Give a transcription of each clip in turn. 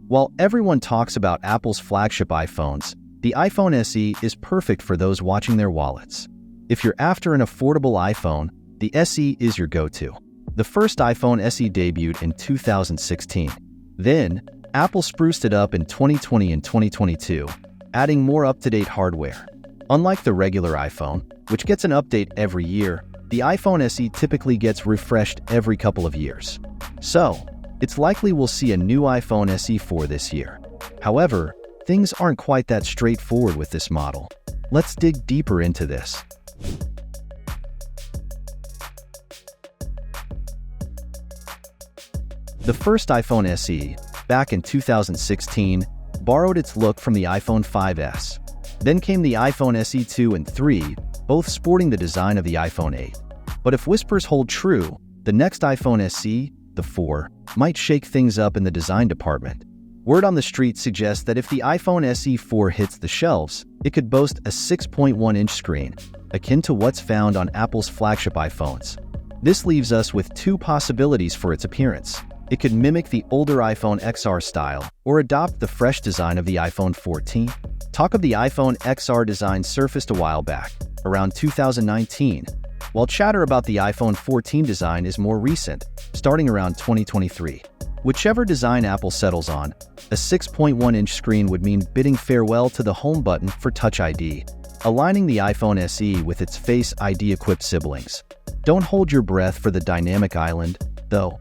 While everyone talks about Apple's flagship iPhones, the iPhone SE is perfect for those watching their wallets. If you're after an affordable iPhone, the SE is your go-to. The first iPhone SE debuted in 2016. Then, Apple spruced it up in 2020 and 2022, adding more up-to-date hardware. Unlike the regular iPhone, which gets an update every year, the iPhone SE typically gets refreshed every couple of years. So, it's likely we'll see a new iPhone SE4 this year. However, things aren't quite that straightforward with this model. Let's dig deeper into this. The first iPhone SE, back in 2016, borrowed its look from the iPhone 5S. Then came the iPhone SE2 and 3, both sporting the design of the iPhone 8. But if whispers hold true, the next iPhone SE, the 4, might shake things up in the design department. Word on the street suggests that if the iPhone SE4 hits the shelves, it could boast a 6.1-inch screen, akin to what's found on Apple's flagship iPhones. This leaves us with two possibilities for its appearance. It could mimic the older iPhone XR style or adopt the fresh design of the iPhone 14. Talk of the iPhone XR design surfaced a while back, around 2019, while chatter about the iPhone 14 design is more recent, starting around 2023. Whichever design Apple settles on, a 6.1-inch screen would mean bidding farewell to the home button for Touch ID, aligning the iPhone SE with its Face ID-equipped siblings. Don't hold your breath for the dynamic island, though.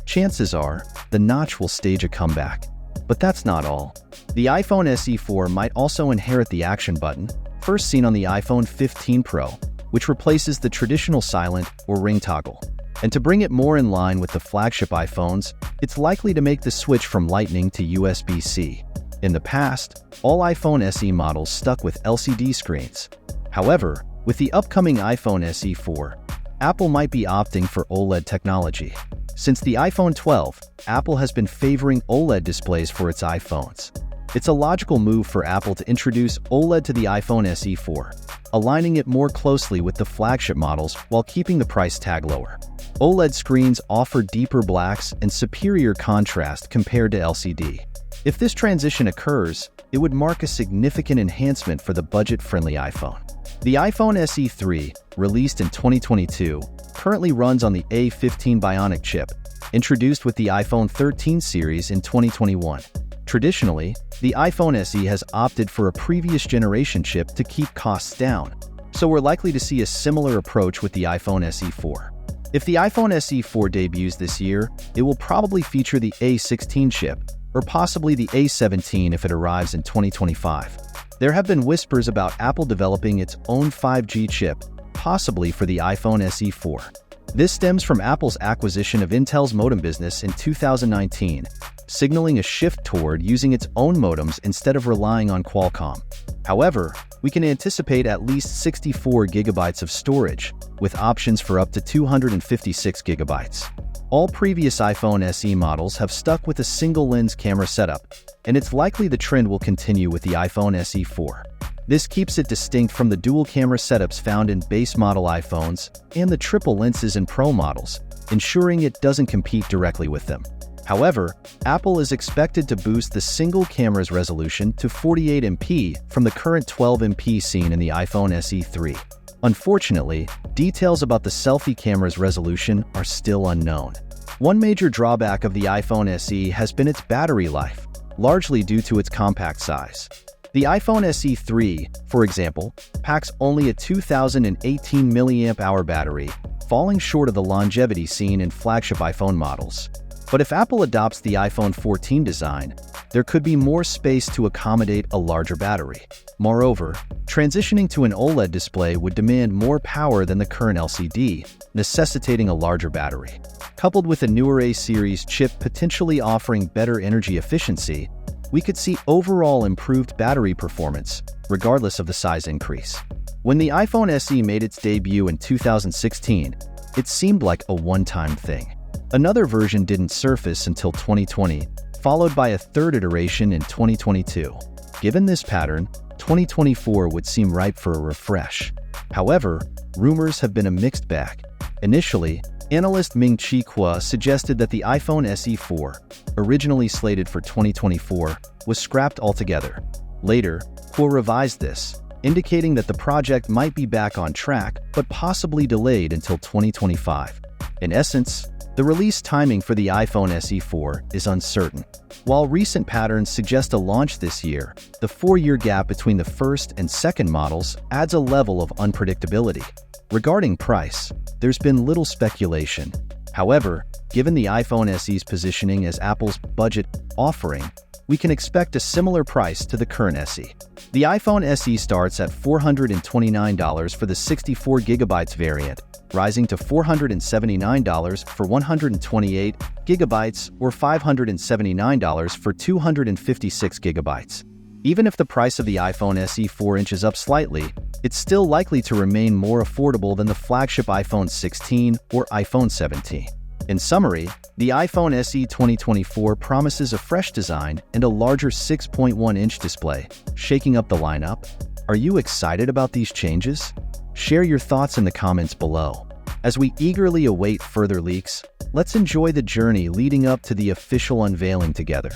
Chances are, the notch will stage a comeback. But that's not all. The iPhone SE4 might also inherit the action button, first seen on the iPhone 15 Pro, which replaces the traditional silent or ring toggle. And to bring it more in line with the flagship iPhones, it's likely to make the switch from Lightning to USB-C. In the past, all iPhone SE models stuck with LCD screens. However, with the upcoming iPhone SE4, Apple might be opting for OLED technology. Since the iPhone 12, Apple has been favoring OLED displays for its iPhones. It's a logical move for Apple to introduce OLED to the iPhone SE4, aligning it more closely with the flagship models while keeping the price tag lower. OLED screens offer deeper blacks and superior contrast compared to LCD. If this transition occurs, it would mark a significant enhancement for the budget-friendly iPhone. The iPhone SE3, released in 2022, currently runs on the A15 Bionic chip, introduced with the iPhone 13 series in 2021. Traditionally, the iPhone SE has opted for a previous generation chip to keep costs down, so we're likely to see a similar approach with the iPhone SE4. If the iPhone SE4 debuts this year, it will probably feature the A16 chip, or possibly the A17 if it arrives in 2025. There have been whispers about Apple developing its own 5G chip, possibly for the iPhone SE4. This stems from Apple's acquisition of Intel's modem business in 2019, signaling a shift toward using its own modems instead of relying on Qualcomm. However, we can anticipate at least 64 gigabytes of storage, with options for up to 256 gigabytes. All previous iPhone SE models have stuck with a single lens camera setup, and it's likely the trend will continue with the iPhone SE4. This keeps it distinct from the dual camera setups found in base model iPhones and the triple lenses in Pro models, ensuring it doesn't compete directly with them. However, Apple is expected to boost the single camera's resolution to 48MP from the current 12MP seen in the iPhone SE3. Unfortunately, details about the selfie camera's resolution are still unknown. One major drawback of the iPhone SE has been its battery life, largely due to its compact size. The iPhone SE3, for example, packs only a 2018 mAh battery, falling short of the longevity seen in flagship iPhone models. But if Apple adopts the iPhone 14 design, there could be more space to accommodate a larger battery. Moreover, transitioning to an OLED display would demand more power than the current LCD, necessitating a larger battery. Coupled with a newer A-series chip potentially offering better energy efficiency, we could see overall improved battery performance, regardless of the size increase. When the iPhone SE made its debut in 2016, it seemed like a one-time thing. Another version didn't surface until 2020, followed by a third iteration in 2022. Given this pattern, 2024 would seem ripe for a refresh. However, rumors have been a mixed bag. Initially, Analyst Ming-Chi Kuo suggested that the iPhone SE 4, originally slated for 2024, was scrapped altogether. Later, Kuo revised this, indicating that the project might be back on track but possibly delayed until 2025. In essence, the release timing for the iPhone SE 4 is uncertain. While recent patterns suggest a launch this year, the 4-year gap between the first and second models adds a level of unpredictability. Regarding price, there's been little speculation. However, given the iPhone SE's positioning as Apple's budget offering, we can expect a similar price to the current SE. The iPhone SE starts at $429 for the 64GB variant, rising to $479 for 128GB or $579 for 256GB. Even if the price of the iPhone SE 4 inches up slightly, it's still likely to remain more affordable than the flagship iPhone 16 or iPhone 17. In summary, the iPhone SE 2024 promises a fresh design and a larger 6.1-inch display, shaking up the lineup. Are you excited about these changes? Share your thoughts in the comments below. As we eagerly await further leaks, let's enjoy the journey leading up to the official unveiling together.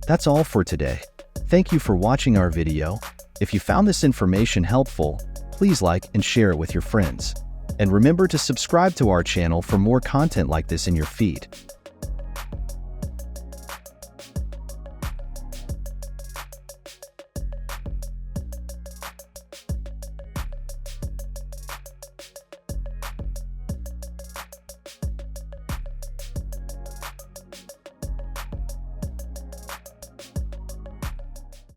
That's all for today. Thank you for watching our video. If you found this information helpful, please like and share it with your friends. And remember to subscribe to our channel for more content like this in your feed.